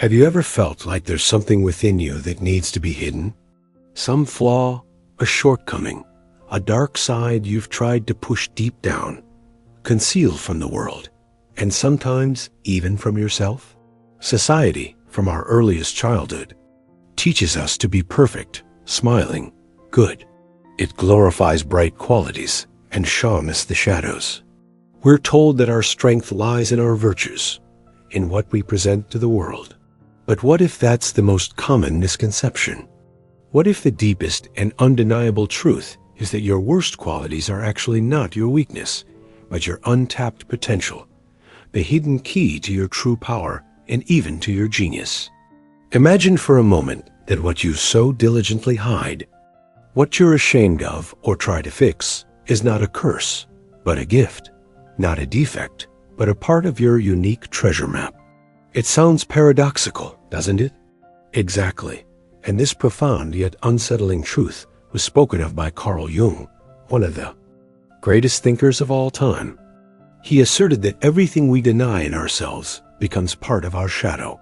Have you ever felt like there's something within you that needs to be hidden? Some flaw, a shortcoming, a dark side you've tried to push deep down, conceal from the world, and sometimes even from yourself? Society, from our earliest childhood, teaches us to be perfect, smiling, good. It glorifies bright qualities and shames the shadows. We're told that our strength lies in our virtues, in what we present to the world. But what if that's the most common misconception? What if the deepest and undeniable truth is that your worst qualities are actually not your weakness, but your untapped potential, the hidden key to your true power and even to your genius? Imagine for a moment that what you so diligently hide, what you're ashamed of or try to fix, is not a curse, but a gift, not a defect, but a part of your unique treasure map. It sounds paradoxical, doesn't it? Exactly. And this profound yet unsettling truth was spoken of by Carl Jung, one of the greatest thinkers of all time. He asserted that everything we deny in ourselves becomes part of our shadow.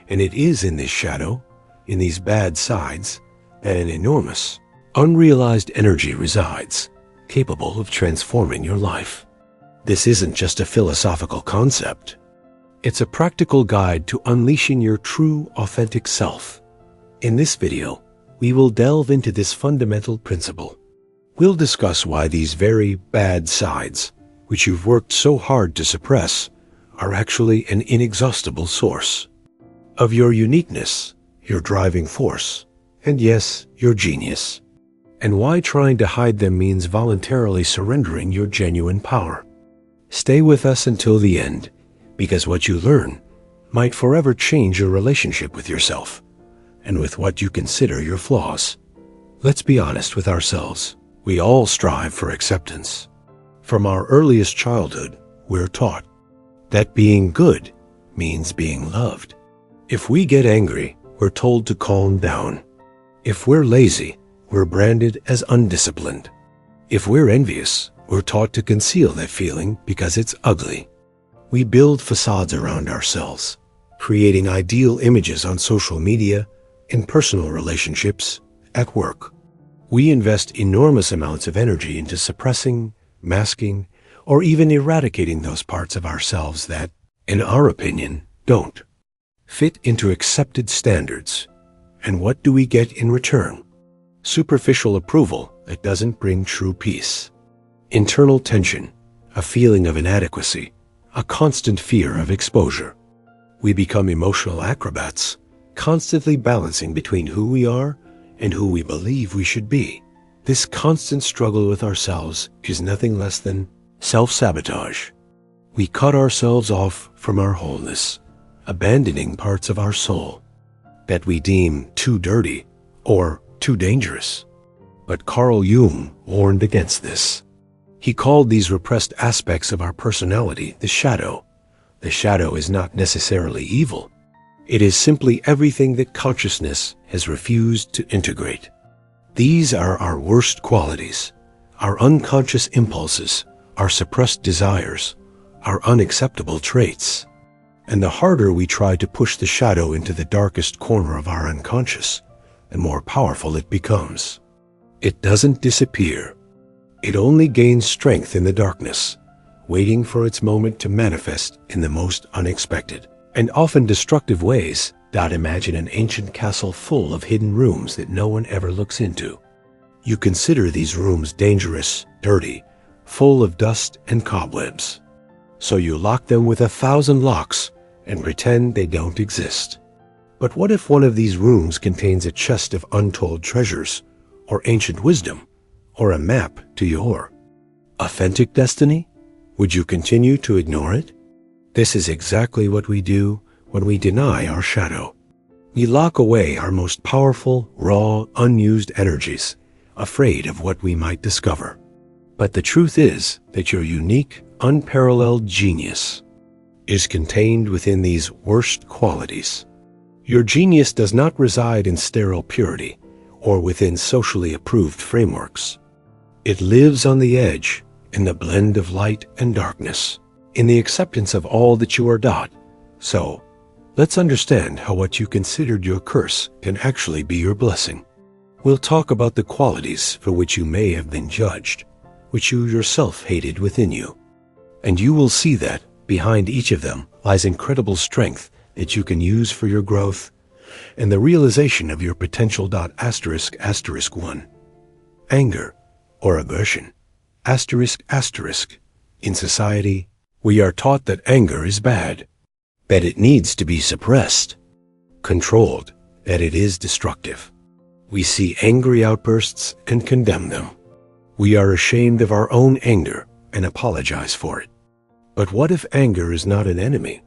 And it is in this shadow, in these bad sides, that an enormous, unrealized energy resides, capable of transforming your life. This isn't just a philosophical concept. It's a practical guide to unleashing your true, authentic self. In this video, we will delve into this fundamental principle. We'll discuss why these very bad sides, which you've worked so hard to suppress, are actually an inexhaustible source of your uniqueness, your driving force, and yes, your genius. And why trying to hide them means voluntarily surrendering your genuine power. Stay with us until the end, because what you learn might forever change your relationship with yourself and with what you consider your flaws. Let's be honest with ourselves. We all strive for acceptance. From our earliest childhood, we're taught that being good means being loved. If we get angry, we're told to calm down. If we're lazy, we're branded as undisciplined. If we're envious, we're taught to conceal that feeling because it's ugly. We build facades around ourselves, creating ideal images on social media, in personal relationships, at work. We invest enormous amounts of energy into suppressing, masking, or even eradicating those parts of ourselves that, in our opinion, don't fit into accepted standards. And what do we get in return? Superficial approval that doesn't bring true peace. Internal tension, a feeling of inadequacy, a constant fear of exposure. We become emotional acrobats, constantly balancing between who we are and who we believe we should be. This constant struggle with ourselves is nothing less than self-sabotage. We cut ourselves off from our wholeness, abandoning parts of our soul that we deem too dirty or too dangerous. But Carl Jung warned against this. He called these repressed aspects of our personality the shadow. The shadow is not necessarily evil. It is simply everything that consciousness has refused to integrate. These are our worst qualities, our unconscious impulses, our suppressed desires, our unacceptable traits. And the harder we try to push the shadow into the darkest corner of our unconscious, the more powerful it becomes. It doesn't disappear. It only gains strength in the darkness, waiting for its moment to manifest in the most unexpected and often destructive ways. Imagine an ancient castle full of hidden rooms that no one ever looks into. You consider these rooms dangerous, dirty, full of dust and cobwebs. So you lock them with 1,000 locks and pretend they don't exist. But what if one of these rooms contains a chest of untold treasures, or ancient wisdom, or a map to your authentic destiny? Would you continue to ignore it? This is exactly what we do when we deny our shadow. We lock away our most powerful, raw, unused energies, afraid of what we might discover. But the truth is that your unique, unparalleled genius is contained within these worst qualities. Your genius does not reside in sterile purity or within socially approved frameworks. It lives on the edge, in the blend of light and darkness, in the acceptance of all that you are not. So, Let's understand how what you considered your curse can actually be your blessing. We'll talk about the qualities for which you may have been judged, which you yourself hated within you. And you will see that behind each of them lies incredible strength that you can use for your growth and the realization of your potential. **** 1. Anger or aggression. ***. In society, we are taught that anger is bad, that it needs to be suppressed, controlled, that it is destructive. We see angry outbursts and condemn them. We are ashamed of our own anger and apologize for it. But what if anger is not an enemy,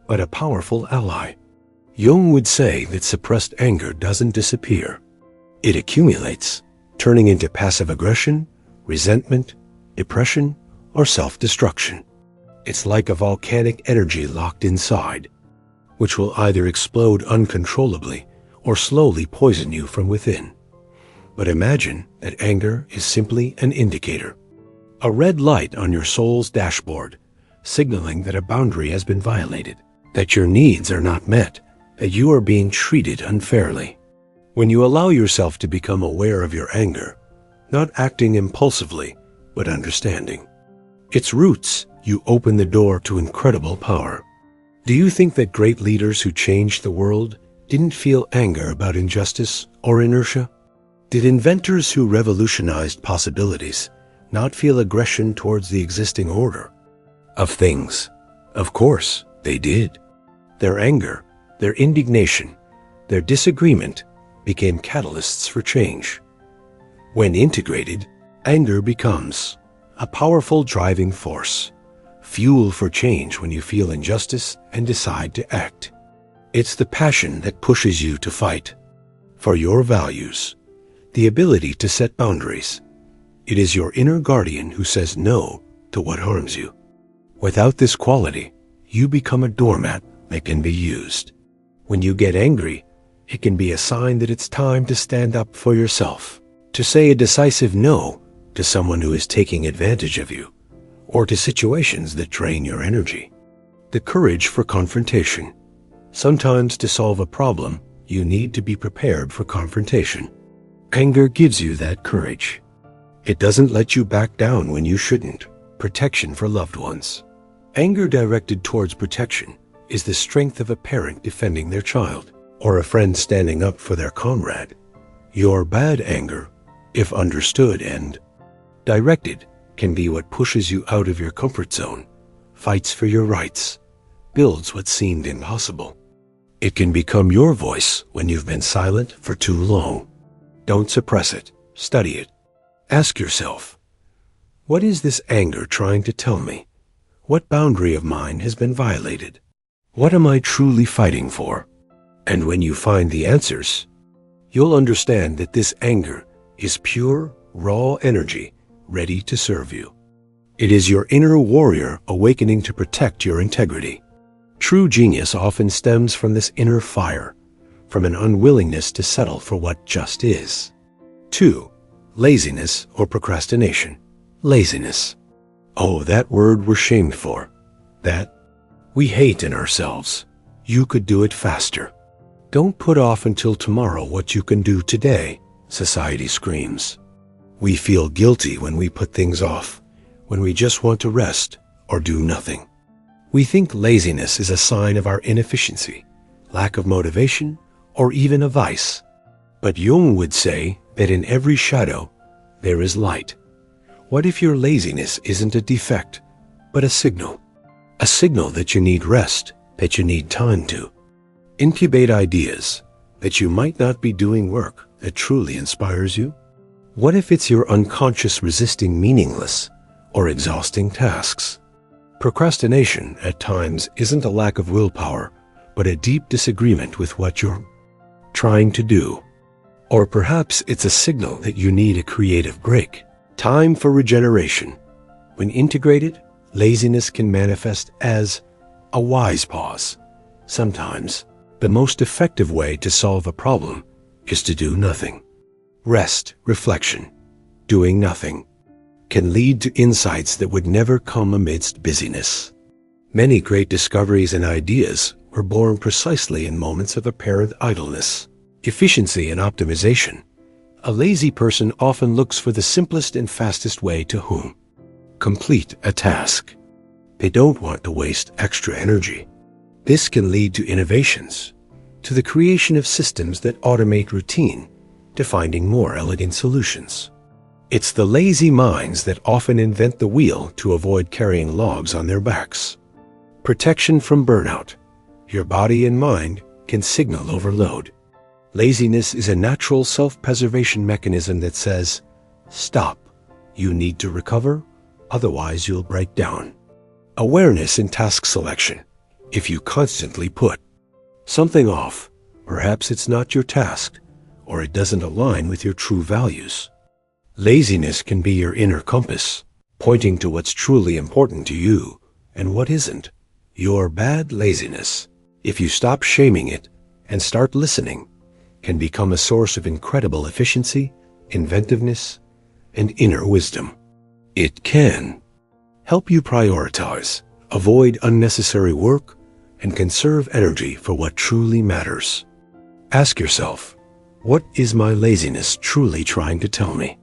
but a powerful ally? Jung would say that suppressed anger doesn't disappear. It accumulates, turning into passive aggression, resentment, depression, or self-destruction. It's like a volcanic energy locked inside, which will either explode uncontrollably or slowly poison you from within. But imagine that anger is simply an indicator, a red light on your soul's dashboard, signaling that a boundary has been violated, that your needs are not met, that you are being treated unfairly. When you allow yourself to become aware of your anger, not acting impulsively, but understanding its roots, you open the door to incredible power. Do you think that great leaders who changed the world didn't feel anger about injustice or inertia? Did inventors who revolutionized possibilities not feel aggression towards the existing order of things? Of course, they did. Their anger, their indignation, their disagreement became catalysts for change. When integrated, anger becomes a powerful driving force, fuel for change when you feel injustice and decide to act. It's the passion that pushes you to fight for your values, the ability to set boundaries. It is your inner guardian who says no to what harms you. Without this quality, you become a doormat that can be used. When you get angry, it can be a sign that it's time to stand up for yourself, to say a decisive no to someone who is taking advantage of you, or to situations that drain your energy. The courage for confrontation. Sometimes to solve a problem, you need to be prepared for confrontation. Anger gives you that courage. It doesn't let you back down when you shouldn't. Protection for loved ones. Anger directed towards protection is the strength of a parent defending their child, or a friend standing up for their comrade. Your bad anger, if understood and directed, can be what pushes you out of your comfort zone, fights for your rights, builds what seemed impossible. It can become your voice when you've been silent for too long. Don't suppress it. Study it. Ask yourself, what is this anger trying to tell me? What boundary of mine has been violated? What am I truly fighting for? And when you find the answers, you'll understand that this anger is pure, raw energy ready to serve you. It is your inner warrior awakening to protect your integrity. True genius often stems from this inner fire, from an unwillingness to settle for what just is. 2. Laziness or procrastination. Laziness. Oh, that word we're shamed for. That we hate in ourselves. You could do it faster. Don't put off until tomorrow what you can do today, society screams. We feel guilty when we put things off, when we just want to rest or do nothing. We think laziness is a sign of our inefficiency, lack of motivation, or even a vice. But Jung would say that in every shadow, there is light. What if your laziness isn't a defect, but a signal? A signal that you need rest, that you need time to incubate ideas, that you might not be doing work that truly inspires you? What if it's your unconscious resisting meaningless or exhausting tasks? Procrastination at times isn't a lack of willpower, but a deep disagreement with what you're trying to do. Or perhaps it's a signal that you need a creative break. Time for regeneration. When integrated, laziness can manifest as a wise pause. Sometimes, the most effective way to solve a problem is to do nothing. Rest, reflection, doing nothing can lead to insights that would never come amidst busyness. Many great discoveries and ideas were born precisely in moments of apparent idleness. Efficiency and optimization. A lazy person often looks for the simplest and fastest way to complete a task. They don't want to waste extra energy. This can lead to innovations, to the creation of systems that automate routine, to finding more elegant solutions. It's the lazy minds that often invent the wheel to avoid carrying logs on their backs. Protection from burnout. Your body and mind can signal overload. Laziness is a natural self-preservation mechanism that says, "Stop. You need to recover, otherwise you'll break down." Awareness in task selection. If you constantly put something off, perhaps it's not your task, or it doesn't align with your true values. Laziness can be your inner compass, pointing to what's truly important to you and what isn't. Your bad laziness, if you stop shaming it and start listening, can become a source of incredible efficiency, inventiveness, and inner wisdom. It can help you prioritize, avoid unnecessary work, and conserve energy for what truly matters. Ask yourself, what is my laziness truly trying to tell me?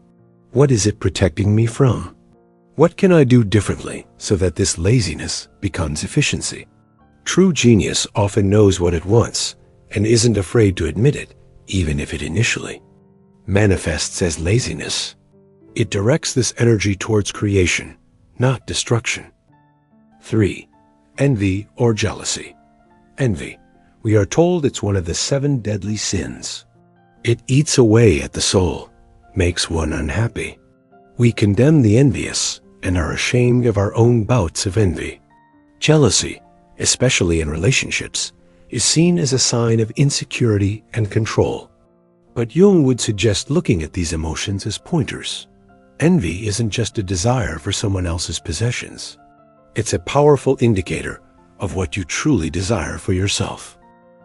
What is it protecting me from? What can I do differently so that this laziness becomes efficiency? True genius often knows what it wants and isn't afraid to admit it, even if it initially manifests as laziness. It directs this energy towards creation, not destruction. 3. Envy or jealousy. Envy. We are told it's one of the 7 deadly sins. It eats away at the soul, makes one unhappy. We condemn the envious and are ashamed of our own bouts of envy. Jealousy, especially in relationships, is seen as a sign of insecurity and control. But Jung would suggest looking at these emotions as pointers. Envy isn't just a desire for someone else's possessions. It's a powerful indicator of what you truly desire for yourself.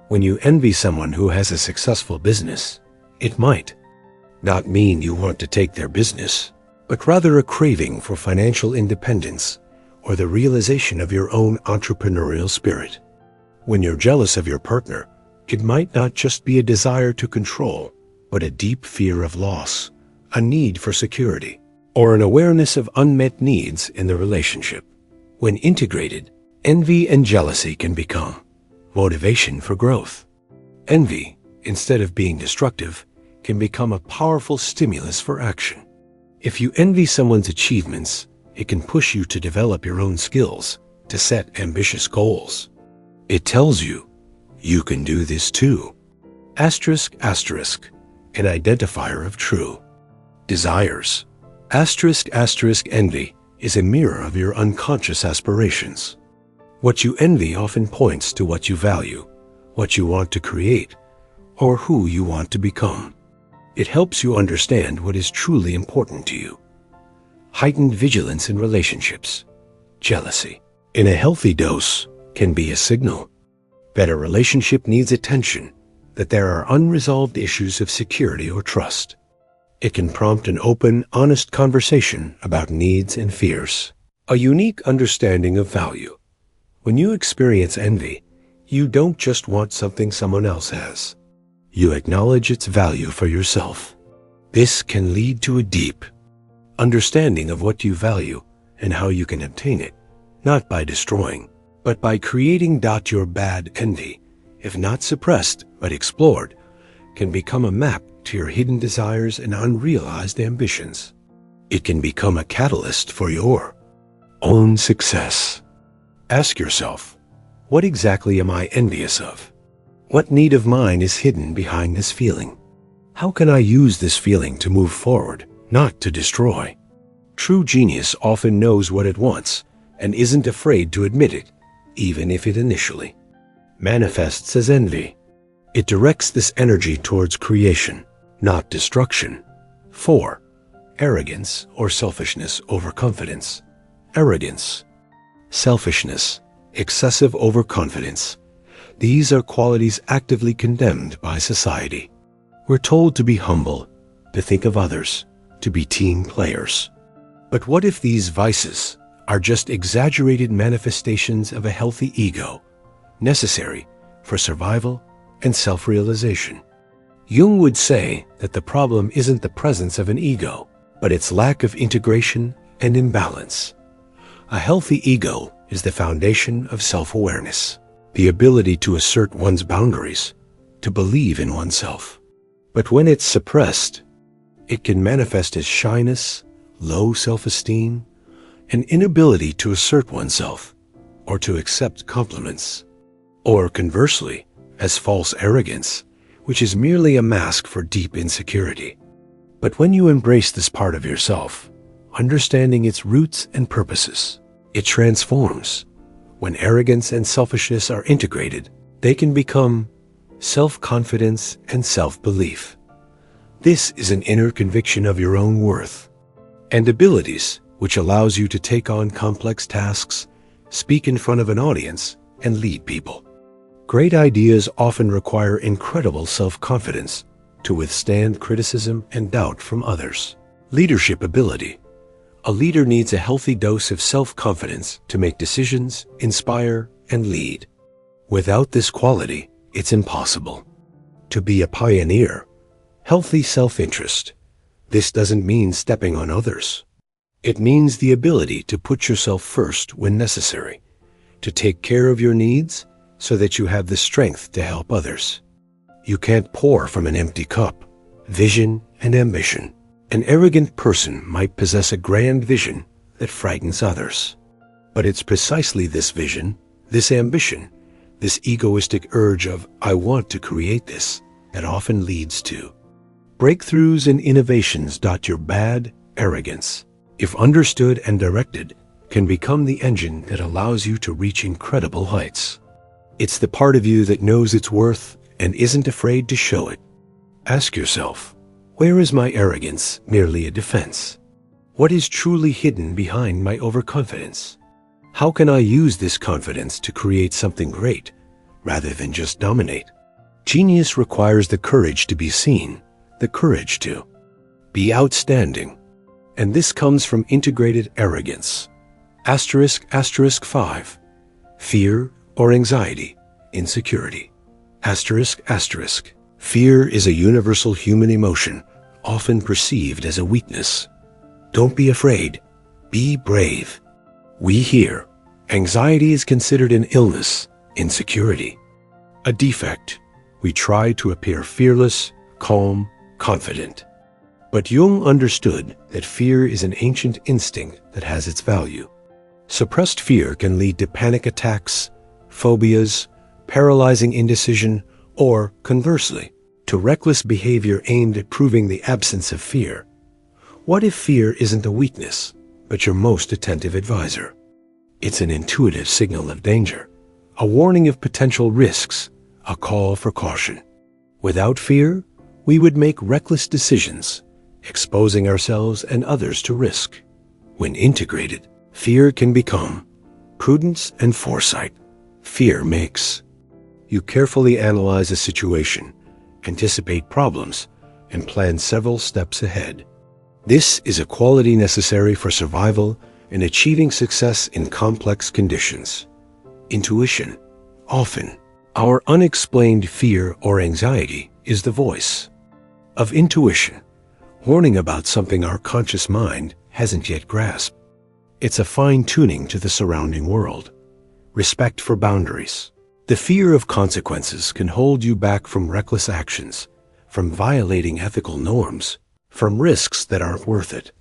When you envy someone who has a successful business, it might not mean you want to take their business, but rather a craving for financial independence or the realization of your own entrepreneurial spirit. When you're jealous of your partner, it might not just be a desire to control, but a deep fear of loss, a need for security, or an awareness of unmet needs in the relationship. When integrated, envy and jealousy can become motivation for growth. Envy, instead of being destructive, can become a powerful stimulus for action. If you envy someone's achievements, it can push you to develop your own skills, to set ambitious goals. It tells you, you can do this too. Asterisk, asterisk, an identifier of true desires. Asterisk, asterisk, envy is a mirror of your unconscious aspirations. What you envy often points to what you value, what you want to create, or who you want to become. It helps you understand what is truly important to you. Heightened vigilance in relationships. Jealousy, in a healthy dose, can be a signal that a relationship needs attention, that there are unresolved issues of security or trust. It can prompt an open, honest conversation about needs and fears. A unique understanding of value. When you experience envy, you don't just want something someone else has. You acknowledge its value for yourself. This can lead to a deep understanding of what you value and how you can obtain it, not by destroying, but by creating. Your bad envy, if not suppressed but explored, can become a map to your hidden desires and unrealized ambitions. It can become a catalyst for your own success. Ask yourself, what exactly am I envious of? What need of mine is hidden behind this feeling? How can I use this feeling to move forward, not to destroy? True genius often knows what it wants and isn't afraid to admit it, even if it initially manifests as envy. It directs this energy towards creation, not destruction. 4. Arrogance or selfishness over confidence. Arrogance, selfishness, excessive overconfidence. These are qualities actively condemned by society. We're told to be humble, to think of others, to be team players. But what if these vices are just exaggerated manifestations of a healthy ego, necessary for survival and self-realization. Jung would say that the problem isn't the presence of an ego, but its lack of integration and imbalance. A healthy ego is the foundation of self-awareness, the ability to assert one's boundaries, to believe in oneself. But when it's suppressed, it can manifest as shyness, low self-esteem, an inability to assert oneself or to accept compliments, or conversely, as false arrogance, which is merely a mask for deep insecurity. But when you embrace this part of yourself, understanding its roots and purposes, it transforms. When arrogance and selfishness are integrated, they can become self-confidence and self-belief. This is an inner conviction of your own worth and abilities, which allows you to take on complex tasks, speak in front of an audience, and lead people. Great ideas often require incredible self-confidence to withstand criticism and doubt from others. Leadership ability. A leader needs a healthy dose of self-confidence to make decisions, inspire, and lead. Without this quality, it's impossible. To be a pioneer. Healthy self-interest. This doesn't mean stepping on others. It means the ability to put yourself first when necessary, to take care of your needs so that you have the strength to help others. You can't pour from an empty cup. Vision and ambition. An arrogant person might possess a grand vision that frightens others. But it's precisely this vision, this ambition, this egoistic urge of, I want to create this, that often leads to breakthroughs and innovations. Your bad arrogance, if understood and directed, can become the engine that allows you to reach incredible heights. It's the part of you that knows its worth and isn't afraid to show it. Ask yourself, where is my arrogance merely a defense? What is truly hidden behind my overconfidence? How can I use this confidence to create something great, rather than just dominate? Genius requires the courage to be seen, the courage to be outstanding. And this comes from integrated arrogance. ****5. Fear or anxiety, insecurity. ****. Fear is a universal human emotion, often perceived as a weakness. Don't be afraid. Be brave. We hear. Anxiety is considered an illness, insecurity, a defect. We try to appear fearless, calm, confident. But Jung understood that fear is an ancient instinct that has its value. Suppressed fear can lead to panic attacks, phobias, paralyzing indecision, or, conversely, to reckless behavior aimed at proving the absence of fear. What if fear isn't a weakness, but your most attentive advisor? It's an intuitive signal of danger, a warning of potential risks, a call for caution. Without fear, we would make reckless decisions, exposing ourselves and others to risk. When integrated, fear can become prudence and foresight. Fear makes you carefully analyze a situation, anticipate problems, and plan several steps ahead. This is a quality necessary for survival and achieving success in complex conditions. Intuition. Often, our unexplained fear or anxiety is the voice of intuition, warning about something our conscious mind hasn't yet grasped. It's a fine-tuning to the surrounding world. Respect for boundaries. The fear of consequences can hold you back from reckless actions, from violating ethical norms, from risks that aren't worth it.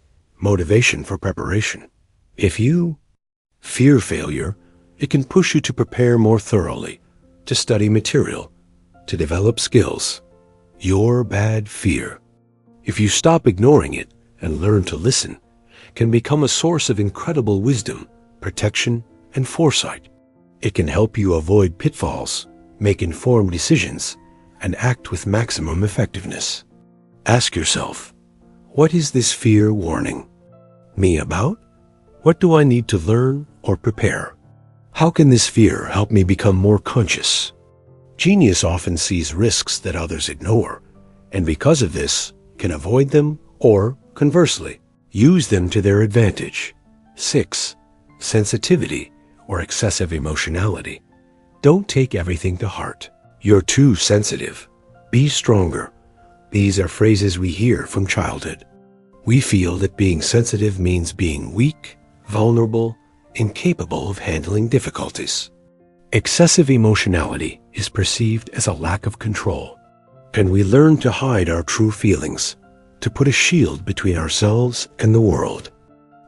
Motivation for preparation. If you fear failure, it can push you to prepare more thoroughly, to study material, to develop skills. Your bad fear, if you stop ignoring it and learn to listen, can become a source of incredible wisdom, protection, and foresight. It can help you avoid pitfalls, make informed decisions, and act with maximum effectiveness. Ask yourself, what is this fear warning me about? What do I need to learn or prepare? How can this fear help me become more conscious? Genius often sees risks that others ignore, and because of this, can avoid them or, conversely, use them to their advantage. 6. Sensitivity or excessive emotionality. Don't take everything to heart. You're too sensitive. Be stronger. These are phrases we hear from childhood. We feel that being sensitive means being weak, vulnerable, incapable of handling difficulties. Excessive emotionality is perceived as a lack of control, and we learn to hide our true feelings, to put a shield between ourselves and the world.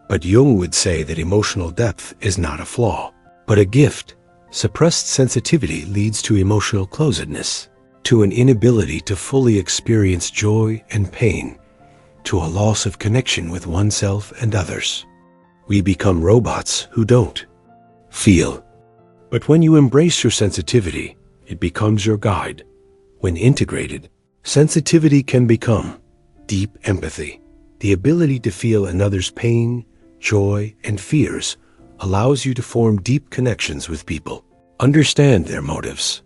But Jung would say that emotional depth is not a flaw, but a gift. Suppressed sensitivity leads to emotional closedness, to an inability to fully experience joy and pain, to a loss of connection with oneself and others. We become robots who don't feel. But when you embrace your sensitivity, it becomes your guide. When integrated, sensitivity can become deep empathy. The ability to feel another's pain, joy, and fears allows you to form deep connections with people, understand their motives,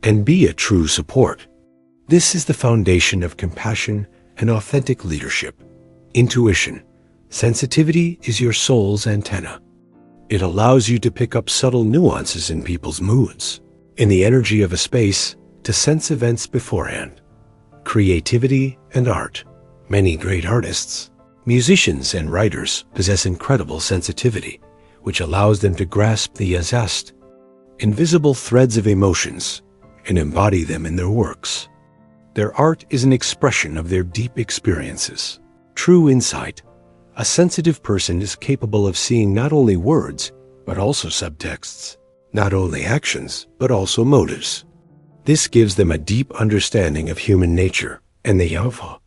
and be a true support. This is the foundation of compassion and authentic leadership. Intuition. Sensitivity is your soul's antenna. It allows you to pick up subtle nuances in people's moods, in the energy of a space, to sense events beforehand. Creativity and art. Many great artists, musicians, and writers possess incredible sensitivity, which allows them to grasp the zest, invisible threads of emotions, and embody them in their works. Their art is an expression of their deep experiences. True insight. A sensitive person is capable of seeing not only words, but also subtexts, not only actions, but also motives. This gives them a deep understanding of human nature and the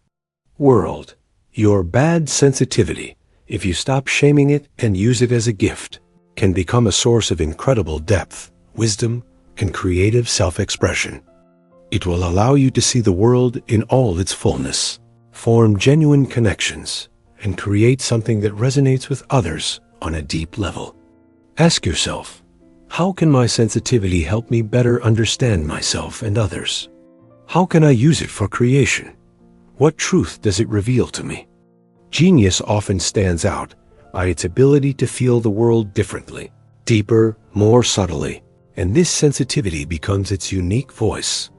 world. Your bad sensitivity, if you stop shaming it and use it as a gift, can become a source of incredible depth, wisdom, and creative self-expression. It will allow you to see the world in all its fullness, form genuine connections, and create something that resonates with others on a deep level. Ask yourself, how can my sensitivity help me better understand myself and others? How can I use it for creation? What truth does it reveal to me? Genius often stands out by its ability to feel the world differently, deeper, more subtly, and this sensitivity becomes its unique voice.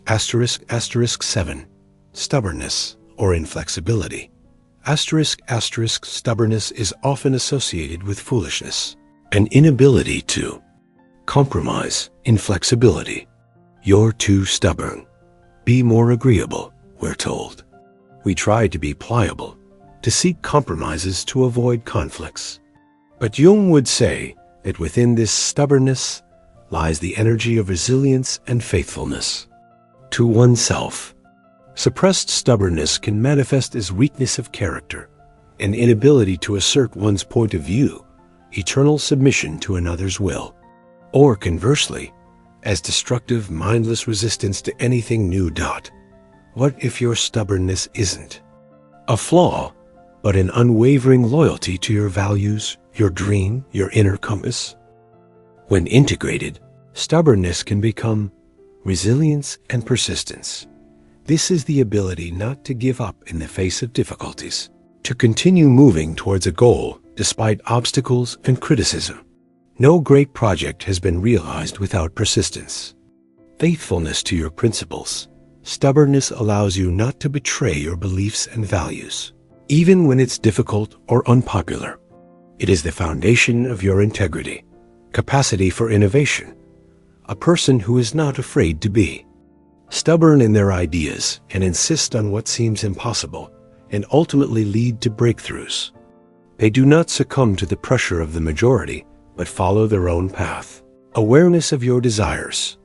**7. Stubbornness or inflexibility. Stubbornness is often associated with foolishness, an inability to compromise. Inflexibility. You're too stubborn. Be more agreeable, we're told. We try to be pliable, to seek compromises to avoid conflicts. But Jung would say that within this stubbornness lies the energy of resilience and faithfulness to oneself. Suppressed stubbornness can manifest as weakness of character, an inability to assert one's point of view, eternal submission to another's will, or conversely, as destructive, mindless resistance to anything new. What if your stubbornness isn't a flaw, but an unwavering loyalty to your values, your dream, your inner compass? When integrated, stubbornness can become resilience and persistence. This is the ability not to give up in the face of difficulties, to continue moving towards a goal despite obstacles and criticism. No great project has been realized without persistence. Faithfulness to your principles. Stubbornness allows you not to betray your beliefs and values, even when it's difficult or unpopular. It is the foundation of your integrity, capacity for innovation, a person who is not afraid to be stubborn in their ideas and insist on what seems impossible and ultimately lead to breakthroughs. They do not succumb to the pressure of the majority, but follow their own path. Awareness of your desires.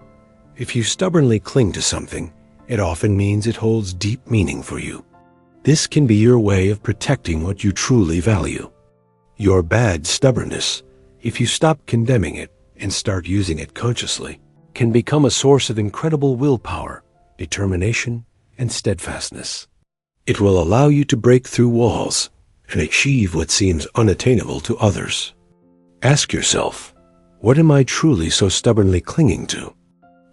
If you stubbornly cling to something, it often means it holds deep meaning for you. This can be your way of protecting what you truly value. Your bad stubbornness, if you stop condemning it and start using it consciously, can become a source of incredible willpower, determination, and steadfastness. It will allow you to break through walls and achieve what seems unattainable to others. Ask yourself, what am I truly so stubbornly clinging to?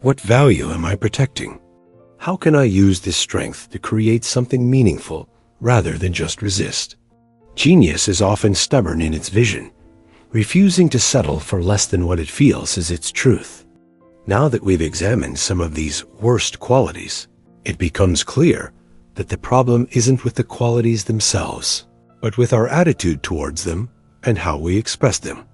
What value am I protecting? How can I use this strength to create something meaningful rather than just resist? Genius is often stubborn in its vision, refusing to settle for less than what it feels is its truth. Now that we've examined some of these worst qualities, it becomes clear that the problem isn't with the qualities themselves, but with our attitude towards them and how we express them.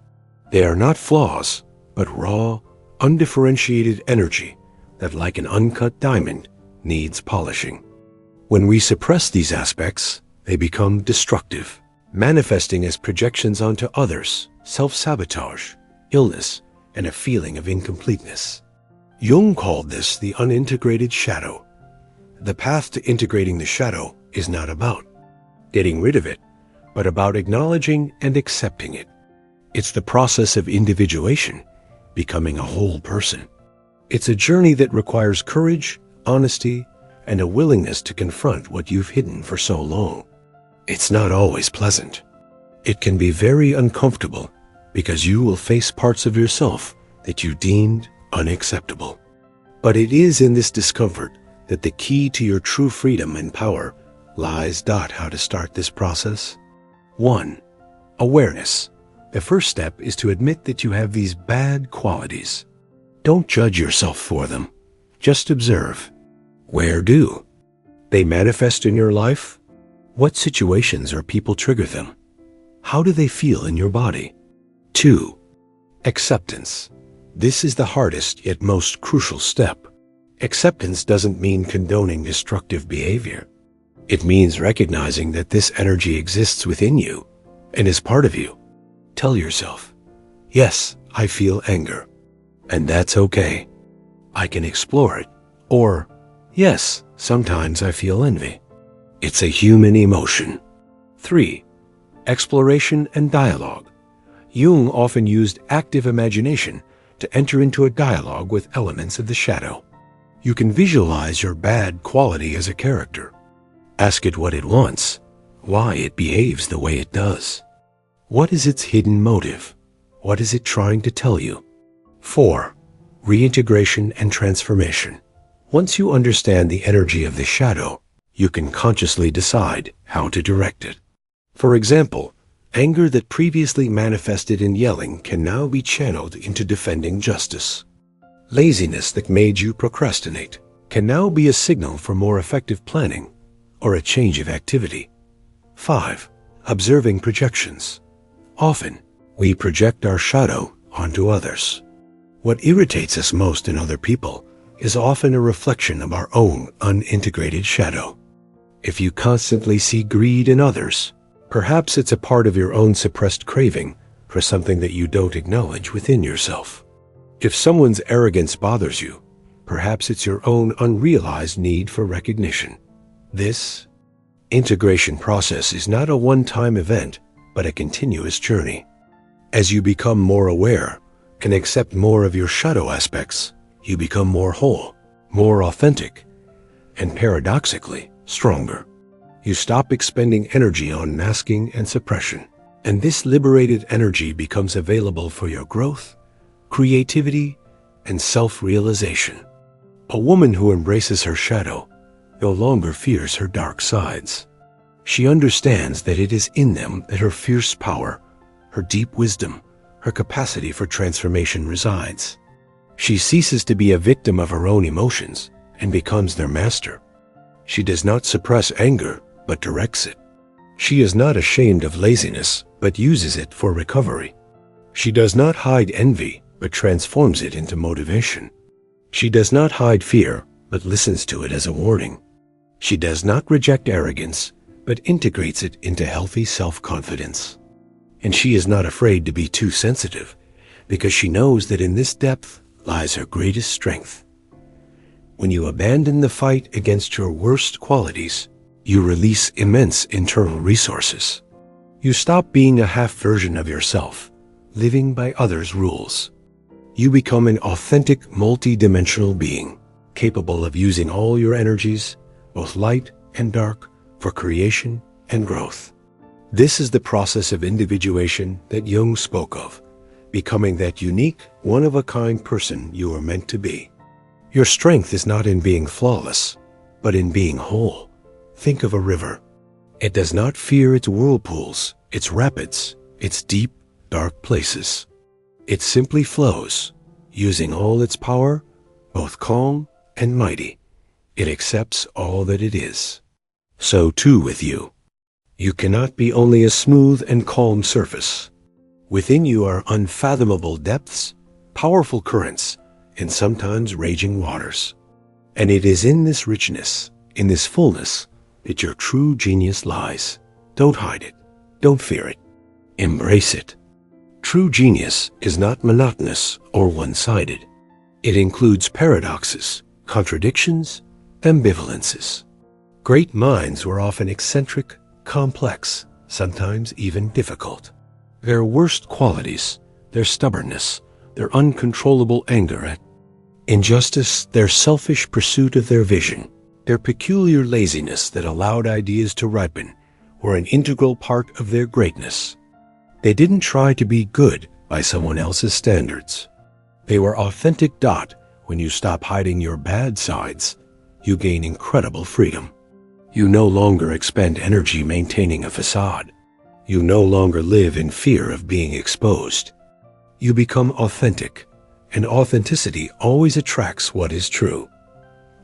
They are not flaws, but raw, undifferentiated energy that, like an uncut diamond, needs polishing. When we suppress these aspects, they become destructive, manifesting as projections onto others, self-sabotage, illness, and a feeling of incompleteness. Jung called this the unintegrated shadow. The path to integrating the shadow is not about getting rid of it, but about acknowledging and accepting it. It's the process of individuation, becoming a whole person. It's a journey that requires courage, honesty, and a willingness to confront what you've hidden for so long. It's not always pleasant. It can be very uncomfortable because you will face parts of yourself that you deemed unacceptable. But it is in this discomfort that the key to your true freedom and power lies. How to start this process? 1. Awareness. The first step is to admit that you have these bad qualities. Don't judge yourself for them. Just observe. Where do they manifest in your life? What situations or people trigger them? How do they feel in your body? 2. Acceptance. This is the hardest yet most crucial step. Acceptance doesn't mean condoning destructive behavior. It means recognizing that this energy exists within you and is part of you. Tell yourself, yes, I feel anger, and that's okay. I can explore it. Or, yes, sometimes I feel envy. It's a human emotion. 3. Exploration and dialogue. Jung often used active imagination to enter into a dialogue with elements of the shadow. You can visualize your bad quality as a character. Ask it what it wants, why it behaves the way it does. What is its hidden motive? What is it trying to tell you? 4. Reintegration and transformation. Once you understand the energy of the shadow, you can consciously decide how to direct it. For example, anger that previously manifested in yelling can now be channeled into defending justice. Laziness that made you procrastinate can now be a signal for more effective planning or a change of activity. 5. Observing projections. Often, we project our shadow onto others. What irritates us most in other people is often a reflection of our own unintegrated shadow. If you constantly see greed in others, perhaps it's a part of your own suppressed craving for something that you don't acknowledge within yourself. If someone's arrogance bothers you, perhaps it's your own unrealized need for recognition. This integration process is not a one-time event, but a continuous journey. As you become more aware, can accept more of your shadow aspects, you become more whole, more authentic, and paradoxically, stronger. You stop expending energy on masking and suppression, and this liberated energy becomes available for your growth, creativity, and self-realization. A woman who embraces her shadow no longer fears her dark sides. She understands that it is in them that her fierce power, her deep wisdom, her capacity for transformation resides. She ceases to be a victim of her own emotions and becomes their master. She does not suppress anger, but directs it. She is not ashamed of laziness, but uses it for recovery. She does not hide envy, but transforms it into motivation. She does not hide fear, but listens to it as a warning. She does not reject arrogance, but integrates it into healthy self-confidence. And she is not afraid to be too sensitive, because she knows that in this depth lies her greatest strength. When you abandon the fight against your worst qualities, you release immense internal resources. You stop being a half version of yourself, living by others' rules. You become an authentic, multi-dimensional being, capable of using all your energies, both light and dark, for creation and growth. This is the process of individuation that Jung spoke of, becoming that unique, one-of-a-kind person you are meant to be. Your strength is not in being flawless, but in being whole. Think of a river. It does not fear its whirlpools, its rapids, its deep, dark places. It simply flows. using all its power, both calm and mighty. It accepts all that it is. So too with you. You cannot be only a smooth and calm surface. Within you are unfathomable depths, powerful currents, and sometimes raging waters. And it is in this richness, in this fullness, that your true genius lies. Don't hide it. Don't fear it. Embrace it. True genius is not monotonous or one-sided. It includes paradoxes, contradictions, ambivalences. Great minds were often eccentric, complex, sometimes even difficult. Their worst qualities, their stubbornness, their uncontrollable anger at injustice, their selfish pursuit of their vision, their peculiar laziness that allowed ideas to ripen, were an integral part of their greatness. They didn't try to be good by someone else's standards. They were authentic. When you stop hiding your bad sides, you gain incredible freedom. You no longer expend energy maintaining a facade. You no longer live in fear of being exposed. You become authentic, and authenticity always attracts what is true.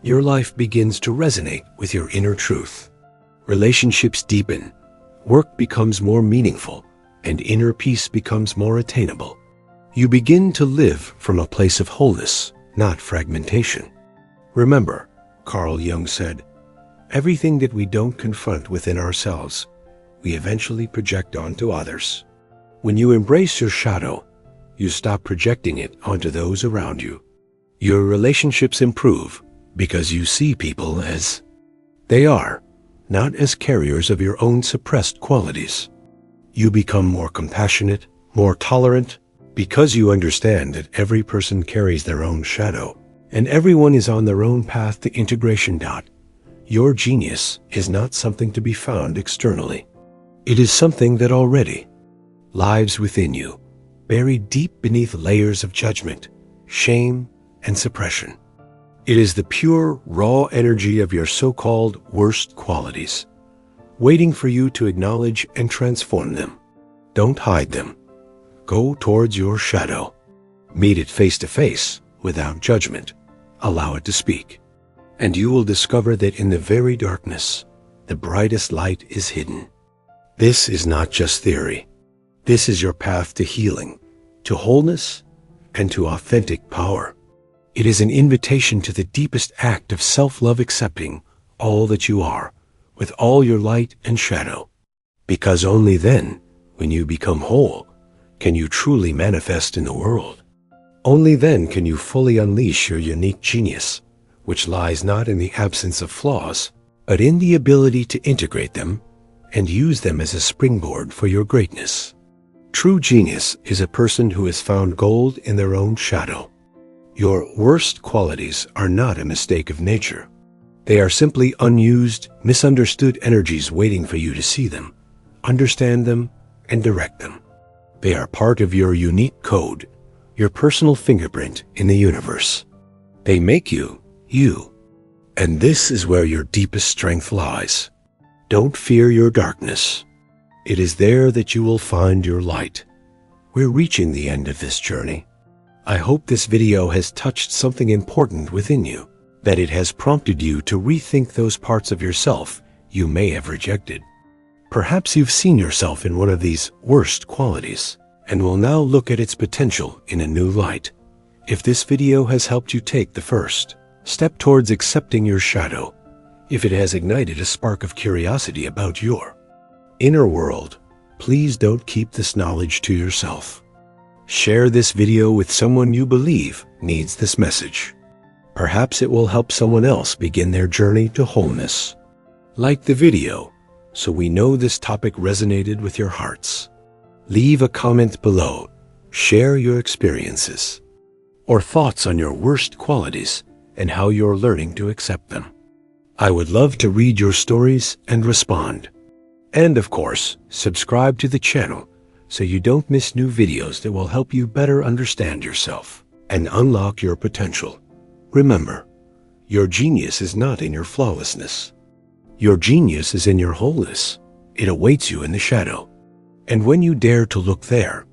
Your life begins to resonate with your inner truth. Relationships deepen, work becomes more meaningful, and inner peace becomes more attainable. You begin to live from a place of wholeness, not fragmentation. Remember, Carl Jung said, everything that we don't confront within ourselves, we eventually project onto others. When you embrace your shadow, you stop projecting it onto those around you. Your relationships improve because you see people as they are, not as carriers of your own suppressed qualities. You become more compassionate, more tolerant, because you understand that every person carries their own shadow, and everyone is on their own path to integration. Your genius is not something to be found externally. It is something that already lives within you, buried deep beneath layers of judgment, shame, and suppression. It is the pure, raw energy of your so-called worst qualities, waiting for you to acknowledge and transform them. Don't hide them. Go towards your shadow. Meet it face to face, without judgment. Allow it to speak. And you will discover that in the very darkness, the brightest light is hidden. This is not just theory. This is your path to healing, to wholeness, and to authentic power. It is an invitation to the deepest act of self-love, accepting all that you are, with all your light and shadow. Because only then, when you become whole, can you truly manifest in the world. Only then can you fully unleash your unique genius, which lies not in the absence of flaws, but in the ability to integrate them and use them as a springboard for your greatness. True genius is a person who has found gold in their own shadow. Your worst qualities are not a mistake of nature. They are simply unused, misunderstood energies waiting for you to see them, understand them, and direct them. They are part of your unique code, your personal fingerprint in the universe. They make you, you. And this is where your deepest strength lies. Don't fear your darkness. It is there that you will find your light. We're reaching the end of this journey. I hope this video has touched something important within you, that it has prompted you to rethink those parts of yourself you may have rejected. Perhaps you've seen yourself in one of these worst qualities and will now look at its potential in a new light. If this video has helped you take the first step towards accepting your shadow, if it has ignited a spark of curiosity about your inner world, please don't keep this knowledge to yourself. Share this video with someone you believe needs this message. Perhaps it will help someone else begin their journey to wholeness. Like the video, so we know this topic resonated with your hearts. Leave a comment below. Share your experiences or thoughts on your worst qualities and how you're learning to accept them. I would love to read your stories and respond. And of course, subscribe to the channel so you don't miss new videos that will help you better understand yourself and unlock your potential. Remember, your genius is not in your flawlessness. Your genius is in your wholeness. It awaits you in the shadow. And when you dare to look there,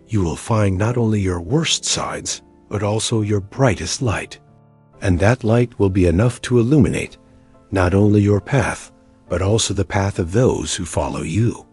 you will find not only your worst sides, but also your brightest light. And that light will be enough to illuminate not only your path, but also the path of those who follow you.